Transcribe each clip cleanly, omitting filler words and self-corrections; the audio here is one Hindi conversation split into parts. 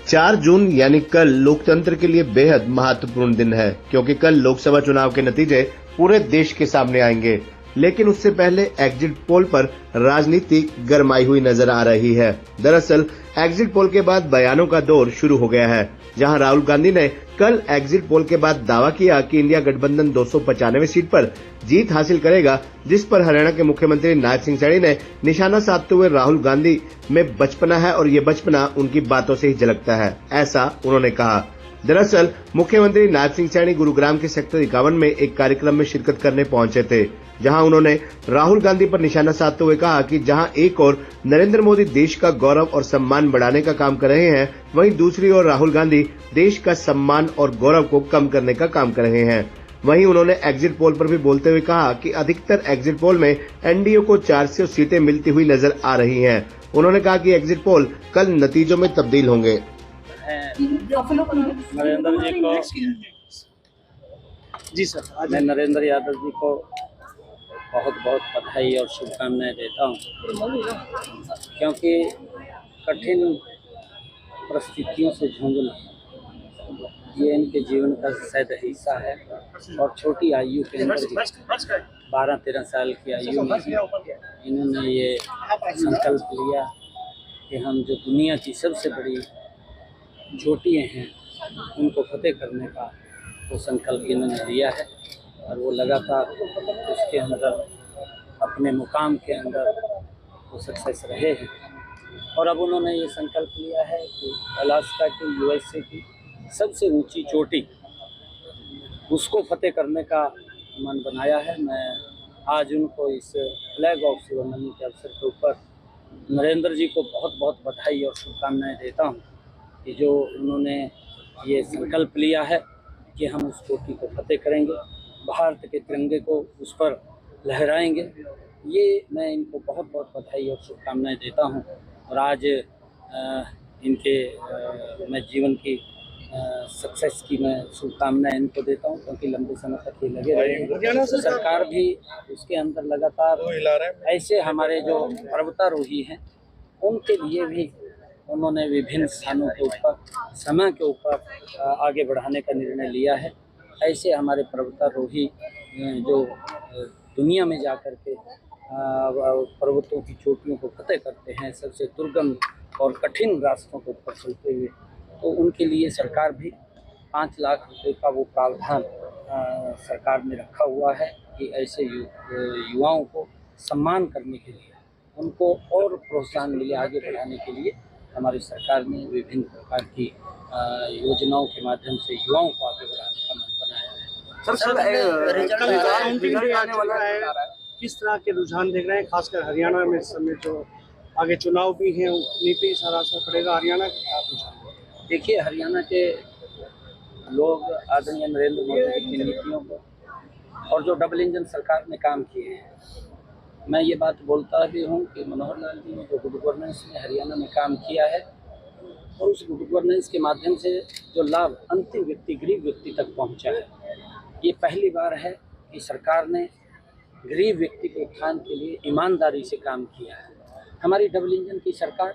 4 जून यानी कल लोकतंत्र के लिए बेहद महत्वपूर्ण दिन है, क्योंकि कल लोकसभा चुनाव के नतीजे पूरे देश के सामने आएंगे। लेकिन उससे पहले एग्जिट पोल पर राजनीति गरमाई हुई नजर आ रही है। दरअसल एग्जिट पोल के बाद बयानों का दौर शुरू हो गया है, जहां राहुल गांधी ने कल एग्जिट पोल के बाद दावा किया कि इंडिया गठबंधन 295 सीट पर जीत हासिल करेगा, जिस पर हरियाणा के मुख्यमंत्री नायब सिंह सैनी ने निशाना साधते हुए राहुल गांधी में बचपना है और ये बचपना उनकी बातों से ही झलकता है, ऐसा उन्होंने कहा। दरअसल मुख्यमंत्री नायब सिंह सैनी गुरुग्राम के सेक्टर 51 में एक कार्यक्रम में शिरकत करने पहुंचे थे, जहां उन्होंने राहुल गांधी पर निशाना साधते हुए कहा कि जहां एक ओर नरेंद्र मोदी देश का गौरव और सम्मान बढ़ाने का काम कर रहे हैं, वहीं दूसरी ओर राहुल गांधी देश का सम्मान और गौरव को कम करने का काम कर रहे हैं। वहीं उन्होंने एग्जिट पोल पर भी बोलते हुए कहा कि अधिकतर एग्जिट पोल में एनडीए को 400 सीटें मिलती हुई नजर आ रही हैं। उन्होंने कहा कि एग्जिट पोल कल नतीजों में तब्दील होंगे। नरेंद्र जी को जी सर, मैं नरेंद्र यादव जी को बहुत बहुत बधाई और शुभकामनाएं देता हूं, क्योंकि कठिन परिस्थितियों से जूझना ये इनके जीवन का शायद हिस्सा है। और छोटी आयु के अंदर 12-13 साल की आयु में इन्होंने ये संकल्प लिया कि हम जो दुनिया की सबसे बड़ी चोटियाँ हैं उनको फतेह करने का वो संकल्प इन्होंने लिया है। और वो लगातार उसके अंदर अपने मुकाम के अंदर वो सक्सेस रहे हैं। और अब उन्होंने ये संकल्प लिया है कि अलास्का की यूएसए की सबसे ऊंची चोटी उसको फतेह करने का मन बनाया है। मैं आज उनको इस फ्लैग ऑफ सेरेमनी के अवसर के ऊपर नरेंद्र जी को बहुत बहुत बधाई और शुभकामनाएं देता हूं कि जो उन्होंने ये संकल्प लिया है कि हम उस चोटी को फतेह करेंगे, भारत के तिरंगे को उस पर लहराएंगे। ये मैं इनको बहुत बहुत बधाई और शुभकामनाएं देता हूं। और आज इनके मैं जीवन की सक्सेस की मैं शुभकामनाएं इनको देता हूं, क्योंकि लंबे समय तक ये लगे रहे। सरकार भी उसके अंदर लगातार ऐसे हमारे जो पर्वतारोही हैं उनके लिए भी उन्होंने विभिन्न स्थानों के ऊपर समय के ऊपर आगे बढ़ाने का निर्णय लिया है। ऐसे हमारे पर्वतारोही जो दुनिया में जाकर के पर्वतों की चोटियों को फतेह करते हैं, सबसे दुर्गम और कठिन रास्तों के ऊपर चलते हुए, तो उनके लिए सरकार भी 5 लाख रुपए का वो प्रावधान सरकार ने रखा हुआ है कि ऐसे युवाओं को सम्मान करने के लिए, उनको और प्रोत्साहन लिए आगे बढ़ाने के लिए हमारी सरकार ने विभिन्न प्रकार की योजनाओं के माध्यम से युवाओं को आगे बढ़ाने का मन बनाया है। किस तरह के रुझान देख रहे हैं, खासकर हरियाणा में इस समय जो आगे चुनाव भी हैं, नीति सारा असर पड़ेगा हरियाणा का रुझान? देखिए, हरियाणा के लोग आदरणीय नरेंद्र मोदी की नीतियों को और जो डबल इंजन सरकार ने काम किए हैं, मैं ये बात बोलता भी हूँ कि मनोहर लाल जी ने जो गुड गवर्नेंस में हरियाणा में काम किया है और उस गुड गवर्नेंस के माध्यम से जो लाभ अंतिम व्यक्ति, गरीब व्यक्ति तक पहुँचा है, ये पहली बार है कि सरकार ने गरीब व्यक्ति के उत्थान के लिए ईमानदारी से काम किया है। हमारी डबल इंजन की सरकार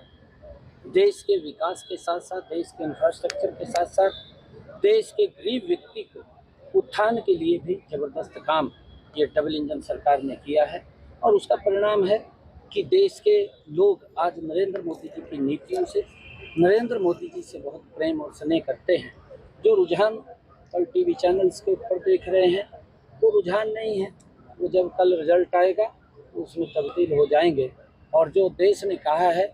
देश के विकास के साथ साथ, देश के इंफ्रास्ट्रक्चर के साथ साथ देश के गरीब व्यक्ति को उत्थान के लिए भी ज़बरदस्त काम ये डबल इंजन सरकार ने किया है। और उसका परिणाम है कि देश के लोग आज नरेंद्र मोदी जी की नीतियों से, नरेंद्र मोदी जी से बहुत प्रेम और स्नेह करते हैं। जो रुझान कल टीवी चैनल्स के ऊपर देख रहे हैं वो रुझान नहीं है, वो जब कल रिजल्ट आएगा तो उसमें तब्दील हो जाएंगे। और जो देश ने कहा है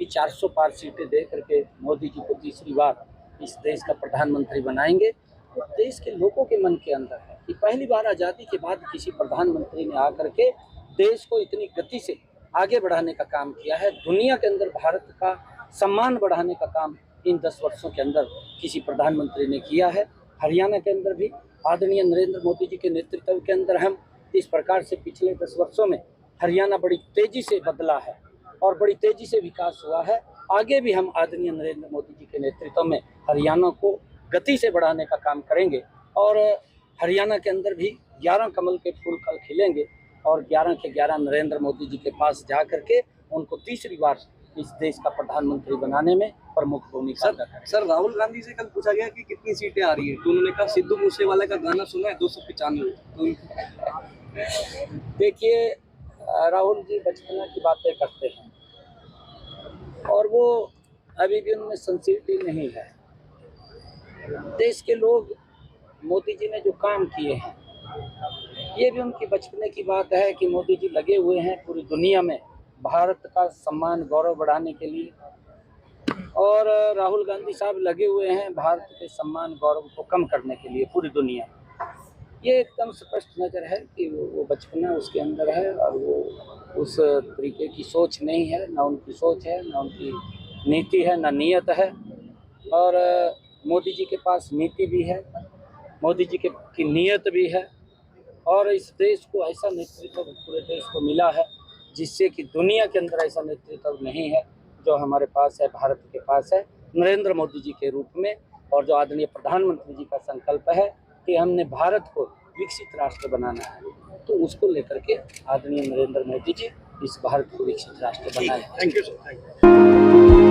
कि 400 पार सीटें दे करके मोदी जी को तीसरी बार इस देश का प्रधानमंत्री बनाएंगे, तो देश के लोगों के मन के अंदर है कि पहली बार आज़ादी के बाद किसी प्रधानमंत्री ने आकर के देश को इतनी गति से आगे बढ़ाने का काम किया है। दुनिया के अंदर भारत का सम्मान बढ़ाने का काम इन 10 वर्षों के अंदर किसी प्रधानमंत्री ने किया है। हरियाणा के अंदर भी आदरणीय नरेंद्र मोदी जी के नेतृत्व के अंदर हम इस प्रकार से पिछले 10 वर्षों में हरियाणा बड़ी तेजी से बदला है और बड़ी तेजी से विकास हुआ है। आगे भी हम आदरणीय नरेंद्र मोदी जी के नेतृत्व में हरियाणा को गति से बढ़ाने का काम करेंगे। और हरियाणा के अंदर भी 11 कमल के फूल कल खिलेंगे और 11 के 11 नरेंद्र मोदी जी के पास जा करके उनको तीसरी बार इस देश का प्रधानमंत्री बनाने में प्रमुख भूमिका अदा करें। सर राहुल गांधी से कल पूछा गया कि कितनी सीटें आ रही है, तो उन्होंने कहा सिद्धू मूसेवाला का गाना सुना है 295। तो देखिए, राहुल जी बचपना की बातें करते हैं और वो अभी भी उनमें सिंसियरिटी नहीं है। देश के लोग मोदी जी ने जो काम किए हैं, ये भी उनकी बचपने की बात है कि मोदी जी लगे हुए हैं पूरी दुनिया में भारत का सम्मान गौरव बढ़ाने के लिए, और राहुल गांधी साहब लगे हुए हैं भारत के सम्मान गौरव को कम करने के लिए पूरी दुनिया में। ये एकदम स्पष्ट नज़र है कि वो बचपना उसके अंदर है और वो उस तरीके की सोच नहीं है, ना उनकी सोच है, ना उनकी नीति है, ना नीयत है। और मोदी जी के पास नीति भी है, मोदी जी की नीयत भी है, और इस देश को ऐसा नेतृत्व पूरे देश को मिला है जिससे कि दुनिया के अंदर ऐसा नेतृत्व नहीं है जो हमारे पास है, भारत के पास है, नरेंद्र मोदी जी के रूप में। और जो आदरणीय प्रधानमंत्री जी का संकल्प है कि हमने भारत को विकसित राष्ट्र बनाना है, तो उसको लेकर के आदरणीय नरेंद्र मोदी जी इस भारत को विकसित राष्ट्र बनाए। Thank you sir, thank you.